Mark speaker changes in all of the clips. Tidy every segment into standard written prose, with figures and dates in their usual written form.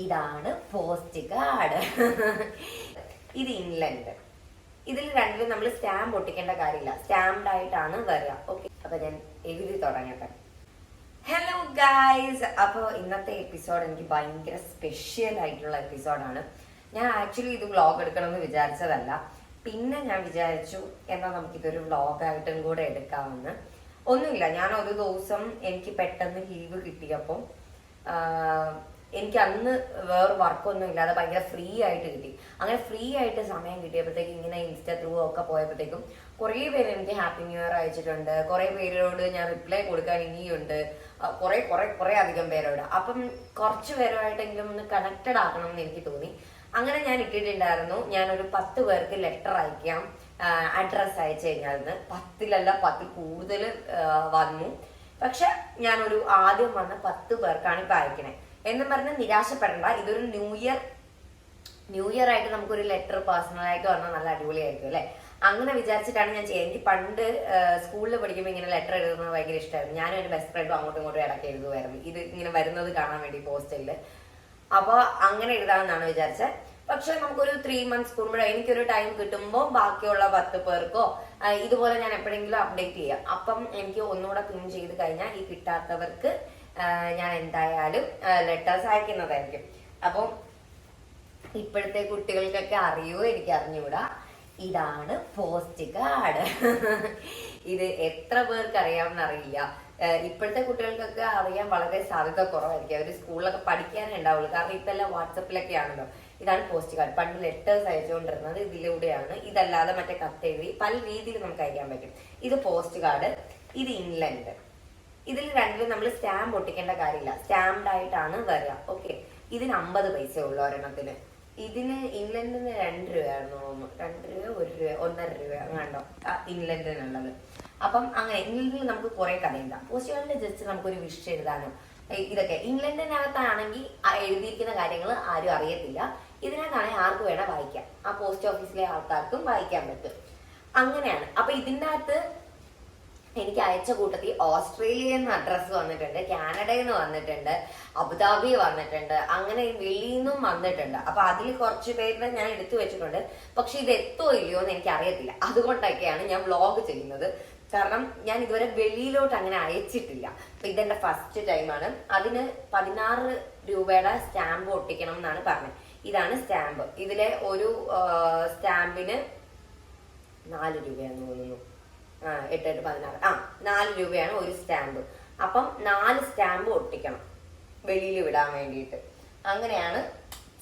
Speaker 1: ഇതാണ് post card. ഇത് England. ഇതിൽ രണ്ടിലും നമ്മൾ സ്റ്റാമ്പ് ഒട്ടിക്കേണ്ട കാര്യമില്ല, സ്റ്റാമ്പ്ഡ് ആയിട്ടാണ് വരിക. ഓക്കെ, അപ്പൊ ഞാൻ എഴുതി തുടങ്ങട്ടെ. ഹലോ ഗായ്സ്, അപ്പോൾ ഇന്നത്തെ എപ്പിസോഡ് എനിക്ക് ഭയങ്കര സ്പെഷ്യൽ ആയിട്ടുള്ള എപ്പിസോഡാണ്. ഞാൻ ആക്ച്വലി ഇത് വ്ളോഗ് എടുക്കണമെന്ന് വിചാരിച്ചതല്ല, പിന്നെ ഞാൻ വിചാരിച്ചു എന്നാൽ നമുക്കിതൊരു വ്ളോഗായിട്ടും കൂടെ എടുക്കാമെന്ന്. ഒന്നുമില്ല, ഞാൻ ഒരു ദിവസം എനിക്ക് പെട്ടെന്ന് ലീവ് കിട്ടിയപ്പോൾ എനിക്ക് അന്ന് വേറെ വർക്കൊന്നും ഇല്ലാതെ ഭയങ്കര ഫ്രീ ആയിട്ട് കിട്ടി. അങ്ങനെ ഫ്രീ ആയിട്ട് സമയം കിട്ടിയപ്പോഴത്തേക്കും ഇങ്ങനെ ഇൻസ്റ്റ ത്രൂ ഒക്കെ പോയപ്പോഴത്തേക്കും കുറേ പേര് എനിക്ക് ഹാപ്പി ന്യൂ ഇയർ അയച്ചിട്ടുണ്ട്. കുറേ പേരോട് ഞാൻ റിപ്ലൈ കൊടുക്കാൻ ഇനിയുണ്ട്, കുറേ അധികം പേരോട്. അപ്പം കുറച്ച് പേരുമായിട്ടെങ്കിലും ഒന്ന് കണക്റ്റഡ് ആക്കണം എന്ന് എനിക്ക് തോന്നി. അങ്ങനെ ഞാൻ ഇട്ടിട്ടുണ്ടായിരുന്നു, ഞാനൊരു 10 പേർക്ക് ലെറ്റർ അയക്കാം, അഡ്രസ് അയച്ചു കഴിഞ്ഞാൽ 10 10 കൂടുതൽ വന്നു. പക്ഷെ ഞാനൊരു ആദ്യം വന്ന 10 പേർക്കാണ് ഇപ്പൊ അയക്കണേ എന്നും പറഞ്ഞ് നിരാശപ്പെടണ്ട. ഇതൊരു ന്യൂ ഇയർ ആയിട്ട് നമുക്കൊരു ലെറ്റർ പേഴ്സണൽ ആയിട്ട് വന്നാൽ നല്ല അടിപൊളിയായിരിക്കും അല്ലെ. അങ്ങനെ വിചാരിച്ചിട്ടാണ് ഞാൻ ചെയ്യുന്നത്. എനിക്ക് പണ്ട് സ്കൂളിൽ പഠിക്കുമ്പോൾ ഇങ്ങനെ ലെറ്റർ എഴുതുന്നത് ഭയങ്കര ഇഷ്ടമായിരുന്നു. ഞാനും എൻ്റെ ബെസ്റ്റ് ഫ്രണ്ടും അങ്ങോട്ടും ഇങ്ങോട്ടും ഇടയ്ക്ക് എഴുതുമായിരുന്നു, ഇത് ഇങ്ങനെ വരുന്നത് കാണാൻ വേണ്ടി പോസ്റ്റലില്. അപ്പൊ അങ്ങനെ എഴുതാമെന്നാണ് വിചാരിച്ചത്. പക്ഷെ നമുക്കൊരു 3 months കൂടുമ്പോഴോ എനിക്കൊരു ടൈം കിട്ടുമ്പോൾ ബാക്കിയുള്ള 10 പേർക്കോ ഇതുപോലെ ഞാൻ എപ്പോഴെങ്കിലും അപ്ഡേറ്റ് ചെയ്യാം. അപ്പം എനിക്ക് ഒന്നുകൂടെ പിൻ ചെയ്ത് കഴിഞ്ഞാൽ ഈ കിട്ടാത്തവർക്ക് ഞാൻ എന്തായാലും ലെറ്റേഴ്സ് അയക്കുന്നതായിരിക്കും. അപ്പം ഇപ്പോഴത്തെ കുട്ടികൾക്കൊക്കെ അറിയോ എനിക്ക് അറിഞ്ഞുകൂടാ, ഇതാണ് പോസ്റ്റ് കാർഡ്. ഇത് എത്ര പേർക്ക് അറിയാമെന്ന് അറിയില്ല. ഇപ്പോഴത്തെ കുട്ടികൾക്കൊക്കെ അറിയാൻ വളരെ സാധ്യത കുറവായിരിക്കും. അവർ സ്കൂളിലൊക്കെ പഠിക്കാനേ ഉണ്ടാവുള്ളൂ, കാരണം ഇപ്പൊ എല്ലാം വാട്സപ്പിലൊക്കെ ആണല്ലോ. ഇതാണ് പോസ്റ്റ് കാർഡ്. പണ്ട് ലെറ്റേഴ്സ് അയച്ചുകൊണ്ടിരുന്നത് ഇതിലൂടെയാണ്. ഇതല്ലാതെ മറ്റേ കത്തെഴുതി പല രീതിയിൽ നമുക്ക് അയക്കാൻ പറ്റും. ഇത് പോസ്റ്റ് കാർഡ്. ഇത് ഇംഗ്ലണ്ട്. ഇതിൽ രണ്ടിലും നമ്മൾ സ്റ്റാമ്പ് ഒട്ടിക്കേണ്ട കാര്യമില്ല, സ്റ്റാമ്പ്ഡ് ആയിട്ടാണ് വരിക. ഓക്കെ, ഇതിന് 50 പൈസ ഉള്ളു ഒരെണ്ണത്തിന്. ഇതിന് ഇംഗ്ലണ്ടിന് 2 രൂപയായിരുന്നു തോന്നുന്നു, 2 രൂപ 1 രൂപ 1.5 രൂപ കണ്ടോ ഇംഗ്ലണ്ടിനുള്ളത്. അപ്പം അങ്ങനെ ഇംഗ്ലണ്ടിൽ നമുക്ക് കുറെ കഥയുണ്ട്. പോസ്റ്റ് കാർഡിൽ ജസ്റ്റ് നമുക്കൊരു വിഷ് എഴുതാനും ഇതൊക്കെ. ഇംഗ്ലണ്ടിനകത്താണെങ്കിൽ എഴുതിയിരിക്കുന്ന കാര്യങ്ങൾ ആരും അറിയത്തില്ല, ഇതിനകത്താണെങ്കിൽ ആർക്ക് വേണം വായിക്കാം. ആ പോസ്റ്റ് ഓഫീസിലെ ആൾക്കാർക്കും വായിക്കാൻ പറ്റും. അങ്ങനെയാണ്. അപ്പൊ ഇതിൻ്റെ അകത്ത് എനിക്ക് അയച്ച കൂട്ടത്തിൽ ഓസ്ട്രേലിയയിൽ നിന്ന് അഡ്രസ്സ് വന്നിട്ടുണ്ട്, കാനഡയിൽ നിന്ന് വന്നിട്ടുണ്ട്, അബുദാബി വന്നിട്ടുണ്ട്, അങ്ങനെ വെളിയിൽ നിന്നും വന്നിട്ടുണ്ട്. അപ്പൊ അതിൽ കുറച്ച് പേരുടെ ഞാൻ എടുത്തു വെച്ചിട്ടുണ്ട്. പക്ഷെ ഇത് എത്തോ ഇല്ലയോ എന്ന് എനിക്ക് അറിയത്തില്ല. അതുകൊണ്ടൊക്കെയാണ് ഞാൻ വ്ളോഗ് ചെയ്യുന്നത്. കാരണം ഞാൻ ഇതുവരെ വെളിയിലോട്ട് അങ്ങനെ അയച്ചിട്ടില്ല. അപ്പൊ ഇതെന്റെ ഫസ്റ്റ് ടൈമാണ്. അതിന് 16 രൂപയുടെ സ്റ്റാമ്പ് ഒട്ടിക്കണം എന്നാണ് പറഞ്ഞത്. ഇതാണ് സ്റ്റാമ്പ്. ഇതിലെ ഒരു സ്റ്റാമ്പിന് 4 രൂപയാണെന്ന് തോന്നുന്നു. 8 8 16 4 രൂപയാണ് ഒരു സ്റ്റാമ്പ്. അപ്പം 4 സ്റ്റാമ്പ് ഒട്ടിക്കണം വെളിയിൽ വിടാൻ വേണ്ടിയിട്ട്. അങ്ങനെയാണ്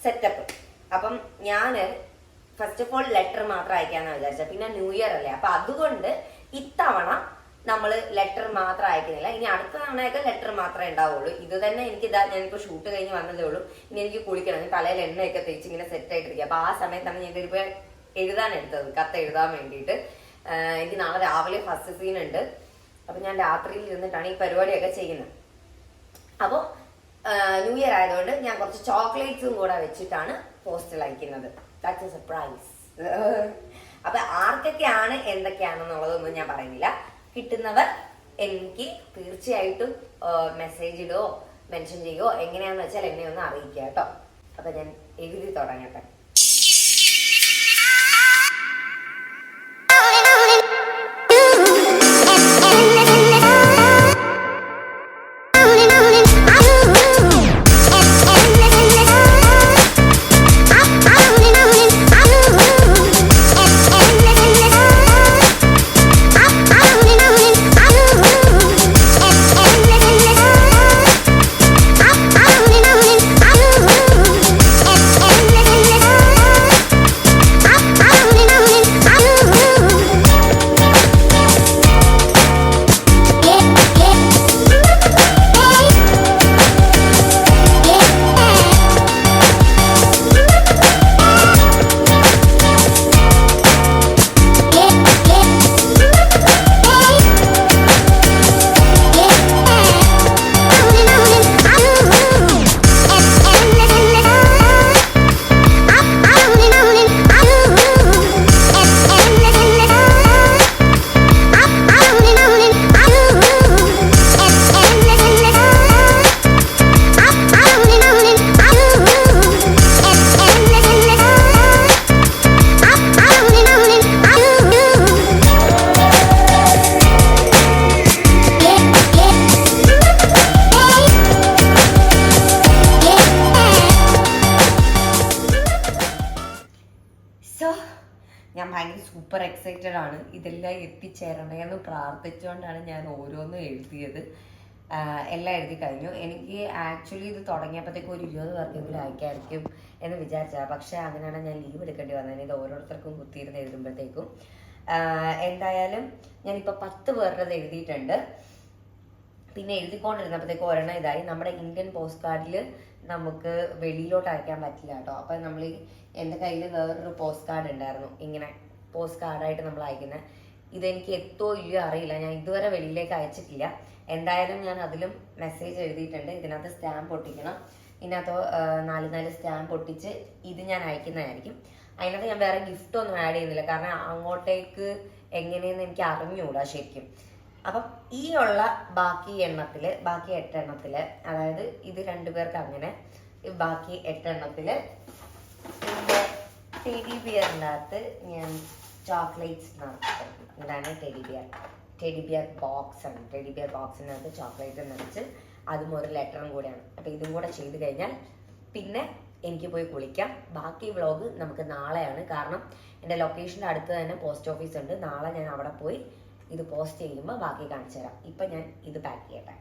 Speaker 1: സെറ്റപ്പ്. അപ്പം ഞാന് ഫസ്റ്റ് ഓഫ് ഓൾ ലെറ്റർ മാത്രം അയക്കാന്നാണ് വിചാരിച്ചത്. പിന്നെ ന്യൂ ഇയർ അല്ലേ, അപ്പൊ അതുകൊണ്ട് ഇത്തവണ നമ്മൾ ലെറ്റർ മാത്രം അയക്കുന്നില്ല. ഇനി അടുത്ത തവണയൊക്കെ ലെറ്റർ മാത്രമേ ഉണ്ടാവുള്ളൂ. ഇത് തന്നെ എനിക്ക് ഞാനിപ്പോ ഷൂട്ട് കഴിഞ്ഞ് വന്നതേ ഉള്ളൂ. ഇനി എനിക്ക് കുളിക്കണം, തലയിൽ എണ്ണയൊക്കെ തേച്ച് ഇങ്ങനെ സെറ്റ് ആയിട്ടിരിക്കുക. അപ്പൊ ആ സമയത്താണ് ഞാൻ ഇതിപ്പോ എഴുതാൻ എടുത്തത്, കത്ത് എഴുതാൻ വേണ്ടിയിട്ട്. എനിക്ക് നാളെ രാവിലെ ഫസ്റ്റ് സീൻ ഉണ്ട്. അപ്പൊ ഞാൻ രാത്രിയിൽ ഇരുന്നിട്ടാണ് ഈ പരിപാടിയൊക്കെ ചെയ്യുന്നത്. അപ്പോൾ ന്യൂ ഇയർ ആയതുകൊണ്ട് ഞാൻ കുറച്ച് ചോക്ലേറ്റ്സും കൂടെ വെച്ചിട്ടാണ് പോസ്റ്റിൽ അയക്കുന്നത്. That's A surprise. അപ്പൊ ആർക്കൊക്കെയാണ് എന്തൊക്കെയാണെന്നുള്ളതൊന്നും ഞാൻ പറയുന്നില്ല. കിട്ടുന്നവർ എനിക്ക് തീർച്ചയായിട്ടും മെസ്സേജ് ഇടുകയോ മെൻഷൻ ചെയ്യുകയോ എങ്ങനെയാന്ന് വെച്ചാൽ എന്നെ ഒന്ന് അറിയിക്കുക കേട്ടോ. അപ്പൊ ഞാൻ എഴുതി തുടങ്ങട്ടെ. ഭയങ്കര സൂപ്പർ എക്സൈറ്റഡ് ആണ്. ഇതെല്ലാം എത്തിച്ചേരണേന്ന് പ്രാർത്ഥിച്ചുകൊണ്ടാണ് ഞാൻ ഓരോന്നും എഴുതിയത്. എല്ലാം എഴുതി കഴിഞ്ഞു. എനിക്ക് ആക്ച്വലി ഇത് തുടങ്ങിയപ്പോഴത്തേക്കും ഒരു 20 പേർക്കെങ്കിലും അയക്കായിരിക്കും എന്ന് വിചാരിച്ചതാണ്. പക്ഷെ അങ്ങനെയാണ് ഞാൻ ലീവ് എടുക്കേണ്ടി വന്നത്. ഇത് ഓരോരുത്തർക്കും കുത്തിയിരുന്ന് എഴുതുമ്പോഴത്തേക്കും. എന്തായാലും ഞാനിപ്പോൾ 10 പേരുടേത് എഴുതിയിട്ടുണ്ട്. പിന്നെ എഴുതിക്കൊണ്ടിരുന്നപ്പോഴത്തേക്കും ഒരെണ്ണം ഇതായി. നമ്മുടെ ഇന്ത്യൻ പോസ്റ്റ് കാർഡിൽ നമുക്ക് വെളിയിലോട്ട് അയക്കാൻ പറ്റില്ല കേട്ടോ. അപ്പം നമ്മൾ എൻ്റെ കയ്യിൽ വേറൊരു പോസ്റ്റ് കാർഡ് ഉണ്ടായിരുന്നു, ഇങ്ങനെ പോസ്റ്റ് കാർഡായിട്ട് നമ്മൾ അയക്കുന്നത്. ഇതെനിക്ക് എത്തോ ഇല്ലയോ അറിയില്ല, ഞാൻ ഇതുവരെ വെളിയിലേക്ക് അയച്ചിട്ടില്ല. എന്തായാലും ഞാൻ അതിലും മെസ്സേജ് എഴുതിയിട്ടുണ്ട്. ഇതിനകത്ത് സ്റ്റാമ്പ് ഒട്ടിക്കണം. ഇതിനകത്ത് 4 സ്റ്റാമ്പ് ഒട്ടിച്ച് ഇത് ഞാൻ അയക്കുന്നതായിരിക്കും. അതിനകത്ത് ഞാൻ വേറെ ഗിഫ്റ്റ് ഒന്നും ആഡ് ചെയ്യുന്നില്ല, കാരണം അങ്ങോട്ടേക്ക് എങ്ങനെയെന്ന് എനിക്ക് അറിഞ്ഞുകൂടാ ശരിക്കും. അപ്പം ഈ ഉള്ള ബാക്കി 8 എണ്ണത്തിൽ, അതായത് ഇത് 2 പേർക്ക് അങ്ങനെ, ബാക്കി 8 എണ്ണത്തിൽ എൻ്റെ ടെഡി ബിയറിൻ്റെ അകത്ത് ഞാൻ ചോക്ലേറ്റ്സ് നടത്തും. ഇതാണ് ടെഡി ബിയർ ബോക്സ് ആണ്. ടെഡി ബിയർ ബോക്സിനകത്ത് ചോക്ലേറ്റ് നിറച്ച് അതും ഒരു ലെറ്ററും കൂടെയാണ്. അപ്പം ഇതും കൂടെ ചെയ്ത് കഴിഞ്ഞാൽ പിന്നെ എനിക്ക് പോയി കുളിക്കാം. ബാക്കി വ്ളോഗ് നമുക്ക് നാളെയാണ്, കാരണം എൻ്റെ ലൊക്കേഷൻ്റെ അടുത്ത് തന്നെ പോസ്റ്റ് ഓഫീസ് ഉണ്ട്. നാളെ ഞാൻ അവിടെ പോയി ഇത് പോസ്റ്റ് ചെയ്യുമ്പോൾ ബാക്കി കാണിച്ചു തരാം. ഇപ്പം ഞാൻ ഇത് പാക്ക് ചെയ്യട്ടെ.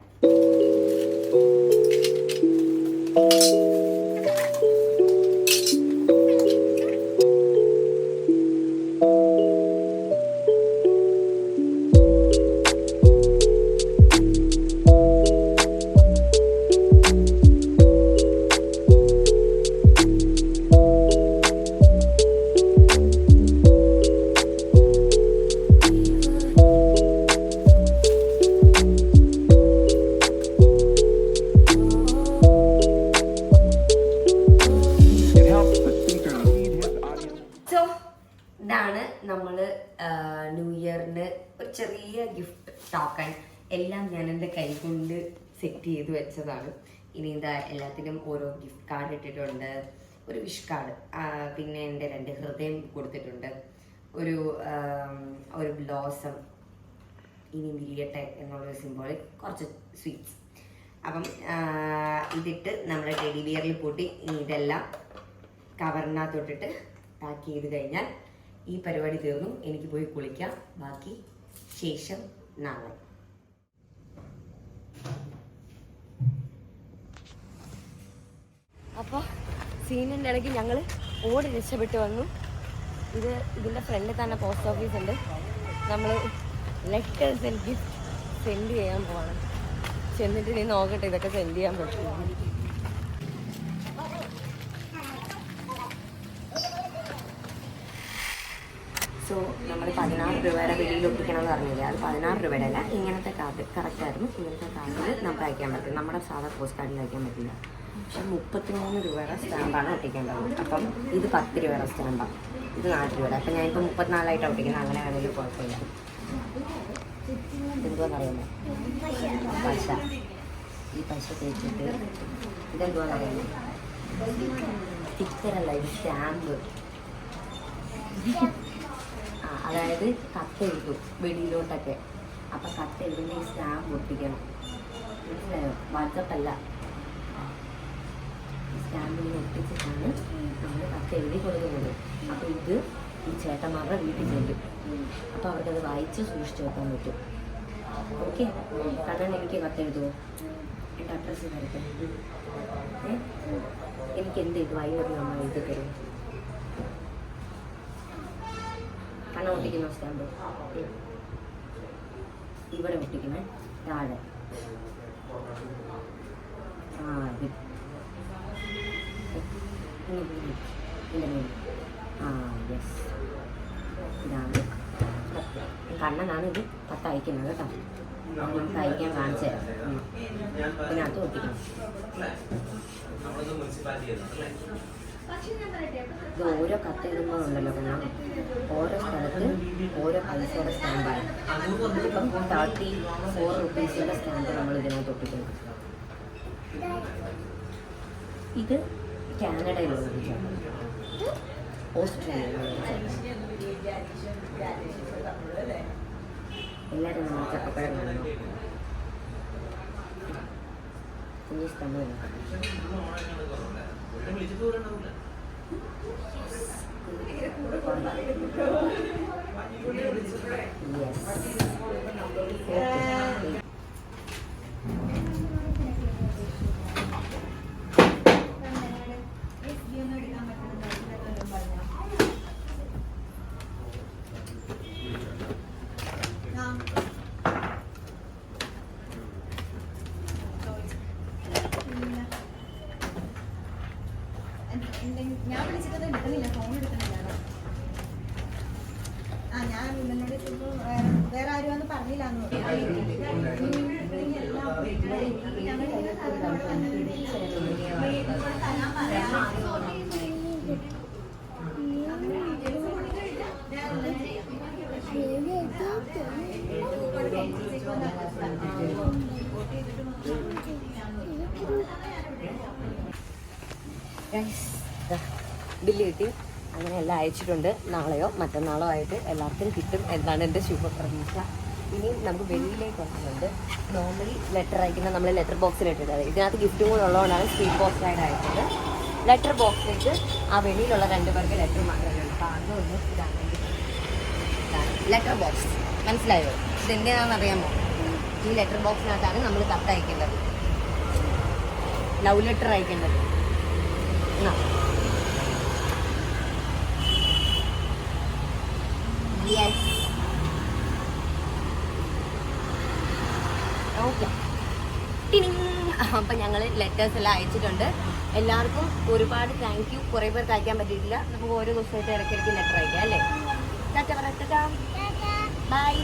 Speaker 1: ഇതാണ് നമ്മൾ ന്യൂ ഇയറിന് ഒരു ചെറിയ ഗിഫ്റ്റ് ടോക്കൺ എല്ലാം ഞാൻ എൻ്റെ കൈ കൊണ്ട് സെറ്റ് ചെയ്ത് വെച്ചതാണ്. ഇനി ഇതാ എല്ലാത്തിനും ഓരോ ഗിഫ്റ്റ് കാർഡ് ഇട്ടിട്ടുണ്ട്, ഒരു വിഷ് കാർഡ്, പിന്നെ എൻ്റെ 2 ഹൃദയം കൊടുത്തിട്ടുണ്ട്, ഒരു ബ്ലോസം, ഇനി വിരിയട്ടെ എന്നുള്ളൊരു സിംബോളിക്, കുറച്ച് സ്വീറ്റ്സ്. അപ്പം ഇതിട്ട് നമ്മുടെ ടെഡി ബിയറിൽ പൂട്ടി ഇതെല്ലാം കവറിനകത്തൊട്ടിട്ട് പാക്ക് ചെയ്ത് കഴിഞ്ഞാൽ ഈ പരിപാടി തീർന്നു. എനിക്ക് പോയി കുളിക്കാം. ബാക്കി ശേഷം നാളെ. അപ്പോൾ സീനിൻ്റെ ഇടയ്ക്ക് ഞങ്ങൾ ഓടി രക്ഷപ്പെട്ട് വന്നു. ഇതിൻ്റെ ഫ്രണ്ടിൽ തന്നെ പോസ്റ്റ് ഓഫീസ് ഉണ്ട്. നമ്മൾ ലെറ്റേഴ്സ് എനിക്ക് സെൻഡ് ചെയ്യാൻ പോകണം. ചെന്നിട്ട് നീ നോക്കട്ടെ ഇതൊക്കെ സെൻഡ് ചെയ്യാൻ പറ്റുമോ. സോ നമ്മൾ 16 രൂപയുടെ വെളിയിൽ ഒട്ടിക്കണം എന്ന് പറഞ്ഞില്ലേ, അത് 16 രൂപയുടെ അല്ല, ഇങ്ങനത്തെ കാർഡ് കറക്റ്റായിരുന്നു. ഇങ്ങനത്തെ കാർഡിൽ നമുക്ക് അയക്കാൻ പറ്റും. നമ്മുടെ സാധാ പോസ്റ്റ് കാർഡിൽ അയക്കാൻ പറ്റില്ല. പക്ഷെ 33 രൂപയുടെ സ്റ്റാമ്പാണ് ഒട്ടിക്കേണ്ടത്. അപ്പം ഇത് 10 രൂപയുടെ സ്റ്റാമ്പാണ്, ഇത് 4 രൂപയുടെ. അപ്പം ഞാനിപ്പോൾ 34 ഒട്ടിക്കുന്നത്. അങ്ങനെ വേണമെങ്കിൽ കുഴപ്പമില്ല. എന്തുവാന്നറിയാമോ, പശ. ഈ പശ തേച്ചിട്ട് ഇതെന്തുവാന്നറിയാമോ, സ്റ്റിക്കറല്ല, ഇത് സ്റ്റാമ്പ്. അതായത് കത്തെഴുതും വെളിയിലോട്ടൊക്കെ. അപ്പം കത്തെഴുതുന്ന ഈ സ്റ്റാമ്പ് ഒട്ടിക്കണം. മനസ്സിലായോ? വാട്സപ്പല്ല, ഈ സ്റ്റാമ്പിൽ ഒട്ടിച്ചിട്ടാണ് നമ്മൾ കത്തെഴുതി കൊടുക്കുന്നത്. അപ്പോൾ ഇത് ഈ ചേട്ടന്മാരുടെ വീട്ടിൽ ചെല്ലും. അപ്പോൾ അവർക്കത് വായിച്ച് സൂക്ഷിച്ച് വെക്കാൻ പറ്റും. ഓക്കെ, കാരണം എനിക്ക് കത്തെഴുതുമോ, എൻ്റെ അഡ്രസ്സ് തരട്ടെ. എനിക്ക് എന്ത് ഇത് വൈകുന്നേരം നമ്മൾ എഴുതി തരും. കണ്ണ ഒട്ടിക്കുന്ന സ്റ്റാമ്പ് ഇവിടെ ഒട്ടിക്കണേ, താഴെ. ഇത് യെസ്, ഇതാണ് കണ്ണനാണ് ഇത് 10 അയക്കുന്നത് കേട്ടോ. നമുക്ക് അയക്കാൻ കാണിച്ചു തരാം. ഇതിനകത്ത് ഒട്ടിക്കണം. ഇത് ഓരോ കത്ത് എഴുതുമ്പോഴുണ്ടല്ലോ കാരണം ഓരോ സ്ഥലത്ത് ഓരോ പൈസയുടെ സ്റ്റാമ്പാണ്. ഇപ്പം 34 റുപ്പീസിൻ്റെ സ്റ്റാമ്പ് നമ്മൾ ഇതിനകത്ത് ഒട്ടിക്കണം. ഇത് കാനഡയിലുള്ള ഓസ്ട്രേലിയയിലുള്ള എല്ലാവരും നമ്മൾ ചക്കപ്പഴം കാണണം. കുഞ്ഞി സ്റ്റാമ്പ്
Speaker 2: ഞാൻ വിളിച്ചിട്ടത് എടുക്കുന്നില്ല, ഫോൺ എടുക്കുന്നില്ല. ഞാൻ നിന്നോട് ചിലപ്പോൾ വേറെ ആരും വന്ന് പറഞ്ഞില്ലാന്ന്
Speaker 1: ബില്ല് കിട്ടി. അങ്ങനെ എല്ലാം അയച്ചിട്ടുണ്ട്. നാളെയോ മറ്റന്നാളോ ആയിട്ട് എല്ലാവർക്കും കിട്ടും എന്നാണ് എൻ്റെ ശുഭപ്രതീക്ഷ. ഇനി നമുക്ക് വെളിയിലേക്ക് വന്നിട്ടുണ്ട്. നോർമലി ലെറ്റർ അയക്കുന്ന നമ്മൾ ലെറ്റർ ബോക്സിൽ ഇട്ടിട്ടത്, ഇതിനകത്ത് ഗിഫ്റ്റും കൂടെ ഉള്ളതുകൊണ്ടാണ് സ്പീഡ് പോസ്റ്റ് ആയിട്ട് അയച്ചത്. ലെറ്റർ ബോക്സിലേക്ക് ആ വെളിയിലുള്ള 2 പേർക്ക് ലെറ്റർ മാത്രമേ ഉള്ളൂ. അതൊന്നും ഇതാണ് ലെറ്റർ ബോക്സ്. മനസ്സിലായോ? ഇതെന്തിനാണെന്ന് അറിയാമോ? ഈ ലെറ്റർ ബോക്സിനകത്താണ് നമ്മൾ കത്ത് അയക്കേണ്ടത്, ലവ് ലെറ്റർ അയക്കേണ്ടത്. ഓക്കെ. അപ്പം ഞങ്ങൾ ലെറ്റേഴ്സ് എല്ലാം അയച്ചിട്ടുണ്ട്. എല്ലാവർക്കും ഒരുപാട് താങ്ക് യു. കുറേ പേർക്ക് അയക്കാൻ പറ്റിയിട്ടില്ല. നമുക്ക് ഓരോ ദിവസമായിട്ട് ഇടയ്ക്കിടയ്ക്ക് ലെറ്റർ അയക്കാം അല്ലേ? ടാറ്റ പറ. ബൈ.